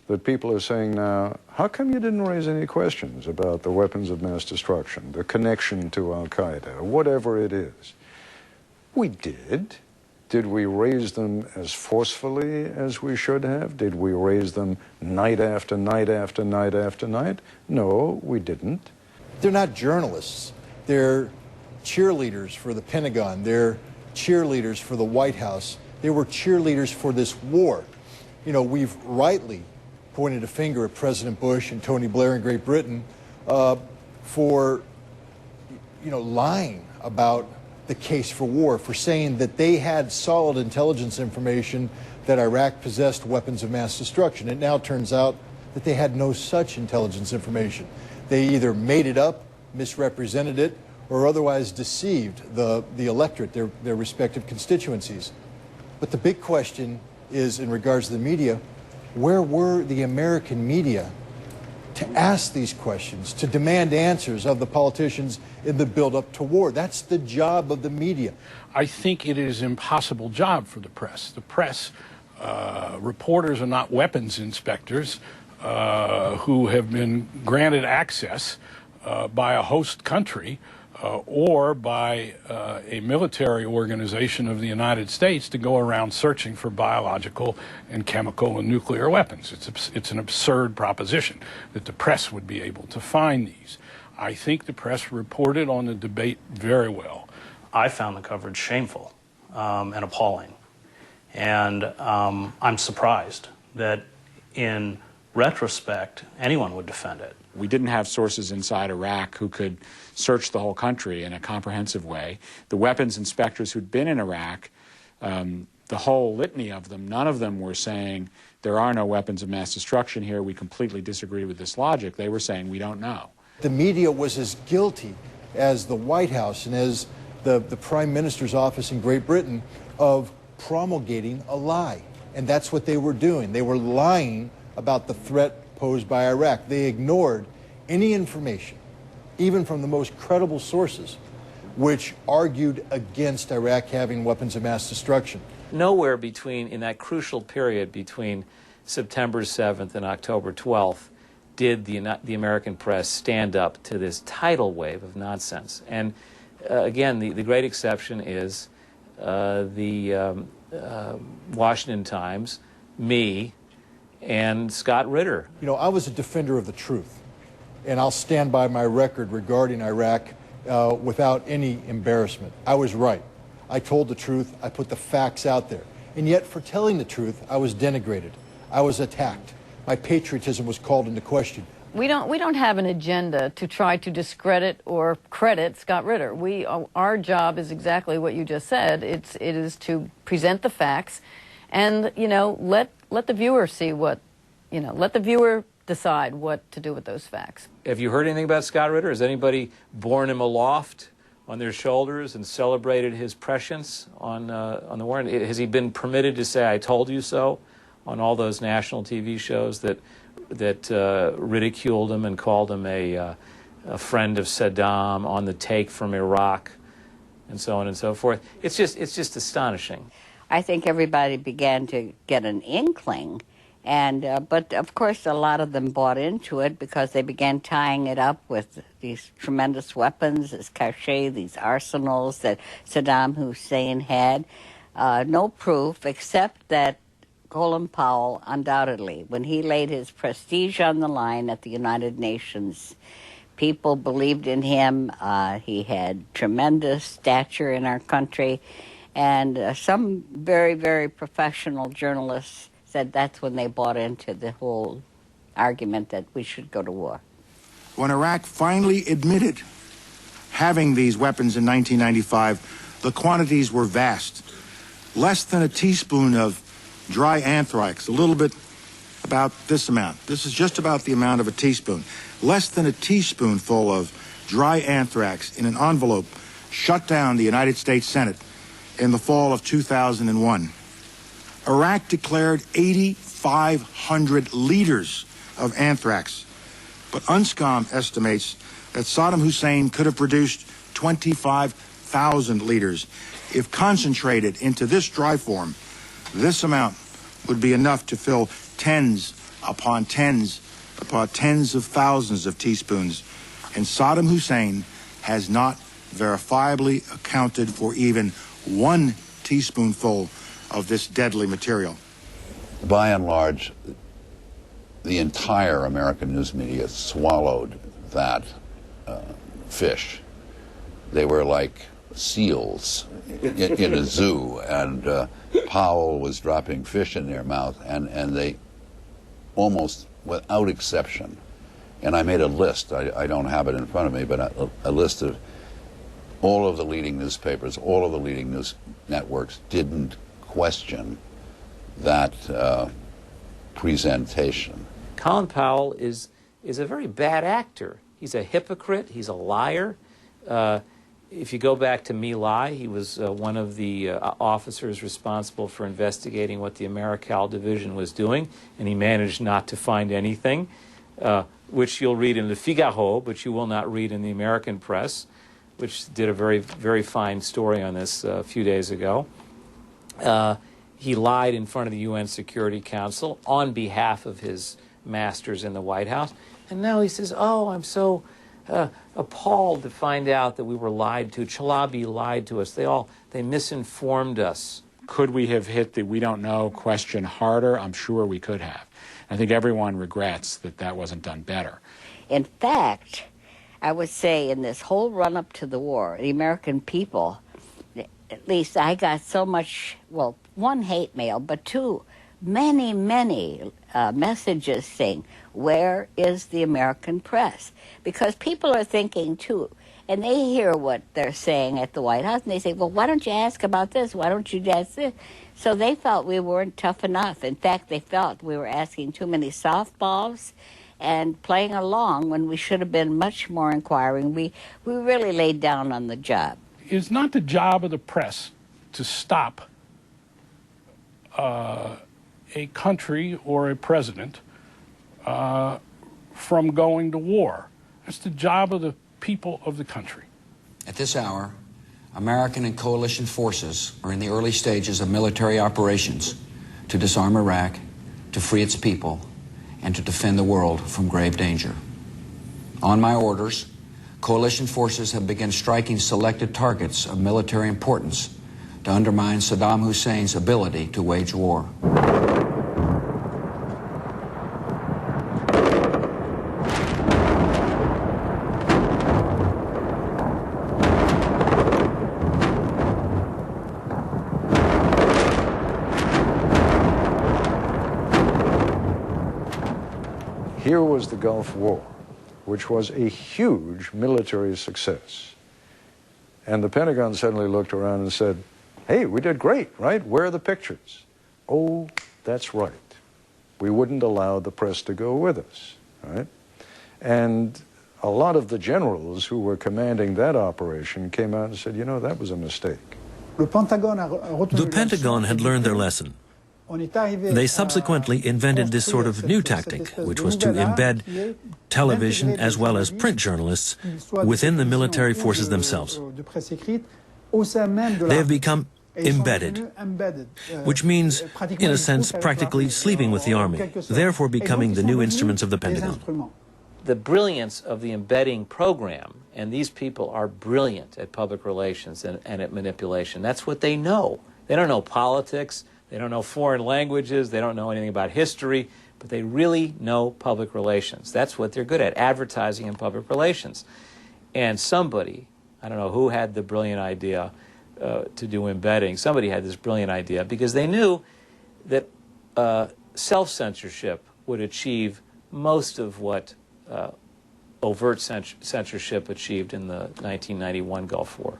that people are saying now, how come you didn't raise any questions about the weapons of mass destruction, the connection to Al-Qaeda, whatever it is? We did. Did we raise them as forcefully as we should have? Did we raise them night after night after night after night? No, we didn't. They're not journalists. They're cheerleaders for the Pentagon. They're cheerleaders for the White House. They were cheerleaders for this war. You know, we've rightly pointed a finger at President Bush and Tony Blair in Great Britain for, lying about the case for war, for saying that they had solid intelligence information that Iraq possessed weapons of mass destruction. It now turns out that they had no such intelligence information. They either made it up, misrepresented it, or otherwise deceived the electorate, their respective constituencies. But the big question is, in regards to the media, where were the American media to ask these questions, to demand answers of the politicians in the build-up to war? That's the job of the media. I think it is an impossible job for the press. The press, reporters are not weapons inspectors who have been granted access by a host country or by a military organization of the United States to go around searching for biological and chemical and nuclear weapons. It's an absurd proposition that the press would be able to find these. I think the press reported on the debate very well. I found the coverage shameful and appalling. And I'm surprised that in retrospect, anyone would defend it. We didn't have sources inside Iraq who could search the whole country in a comprehensive way. The weapons inspectors who'd been in Iraq, the whole litany of them, none of them were saying there are no weapons of mass destruction here, we completely disagree with this logic. They were saying we don't know. The media was as guilty as the White House and as the Prime Minister's office in Great Britain of promulgating a lie. And that's what they were doing. They were lying about the threat posed by Iraq. They ignored any information, even from the most credible sources, which argued against Iraq having weapons of mass destruction. Nowhere in that crucial period between September 7th and October 12th did the American press stand up to this tidal wave of nonsense. And again, the great exception is the Washington Times, me, and Scott Ritter. You know, I was a defender of the truth, and I'll stand by my record regarding Iraq without any embarrassment. I was right. I told the truth. I put the facts out there. And yet, for telling the truth, I was denigrated. I was attacked. My patriotism was called into question. We don't have an agenda to try to discredit or credit Scott Ritter. Our job is exactly what you just said. It is to present the facts, and let the viewer see what, let the viewer decide what to do with those facts. Have you heard anything about Scott Ritter? Has anybody borne him aloft on their shoulders and celebrated his prescience on the war? Has he been permitted to say, "I told you so," on all those national TV shows that ridiculed him and called him a friend of Saddam, on the take from Iraq, and so on and so forth? It's just astonishing. I think everybody began to get an inkling, and but of course a lot of them bought into it because they began tying it up with these tremendous weapons, this cache, these arsenals that Saddam Hussein had. No proof except that Colin Powell, undoubtedly, when he laid his prestige on the line at the United Nations, people believed in him. He had tremendous stature in our country. And some very, very professional journalists said that's when they bought into the whole argument that we should go to war. When Iraq finally admitted having these weapons in 1995, the quantities were vast. Less than a teaspoon of dry anthrax, a little bit about this amount. This is just about the amount of a teaspoon. Less than a teaspoonful of dry anthrax in an envelope shut down the United States Senate in the fall of 2001. Iraq declared 8,500 liters of anthrax, but UNSCOM estimates that Saddam Hussein could have produced 25,000 liters. If concentrated into this dry form, this amount would be enough to fill tens upon tens of thousands of teaspoons, and Saddam Hussein has not verifiably accounted for even 1 teaspoonful of this deadly material. By and large, the entire American news media swallowed that fish. They were like seals in a zoo, and Powell was dropping fish in their mouth, and they almost without exception, and I made a list, I don't have it in front of me, but a list of all of the leading newspapers, all of the leading news networks didn't question that presentation. Colin Powell is a very bad actor. He's a hypocrite. He's a liar. If you go back to My Lai, he was one of the officers responsible for investigating what the Americal division was doing, and he managed not to find anything, which you'll read in Le Figaro, but you will not read in the American press, which did a very, very fine story on this a few days ago. He lied in front of the UN Security Council on behalf of his masters in the White House, and now he says, oh, I'm so appalled to find out that we were lied to. Chalabi lied to us. They misinformed us. Could we have hit the we don't know question harder? I'm sure we could have. I think everyone regrets that that wasn't done better. In fact, I would say in this whole run-up to the war, the American people, at least I got so much, well, 1, hate mail, but 2, many messages saying, where is the American press? Because people are thinking, too, and they hear what they're saying at the White House, and they say, well, why don't you ask about this? Why don't you ask this? So they felt we weren't tough enough. In fact, they felt we were asking too many softballs and playing along when we should have been much more inquiring. We really laid down on the job. It's not the job of the press to stop a country or a president from going to war. It's the job of the people of the country. At this hour, American and coalition forces are in the early stages of military operations to disarm Iraq, to free its people, and to defend the world from grave danger. On my orders, coalition forces have begun striking selected targets of military importance to undermine Saddam Hussein's ability to wage war. Here was the Gulf War, which was a huge military success. And the Pentagon suddenly looked around and said, hey, we did great, right? Where are the pictures? Oh, that's right. We wouldn't allow the press to go with us, right? And a lot of the generals who were commanding that operation came out and said, you know, that was a mistake. The Pentagon had learned their lesson. They subsequently invented this sort of new tactic, which was to embed television as well as print journalists within the military forces themselves. They have become embedded, which means, in a sense, practically sleeping with the army, therefore becoming the new instruments of the Pentagon. The brilliance of the embedding program, and these people are brilliant at public relations and at manipulation. That's what they know. They don't know politics. They don't know foreign languages, they don't know anything about history, but they really know public relations. That's what they're good at, advertising and public relations. And somebody, I don't know who had the brilliant idea to do embedding, somebody had this brilliant idea because they knew that self-censorship would achieve most of what overt censorship achieved in the 1991 Gulf War.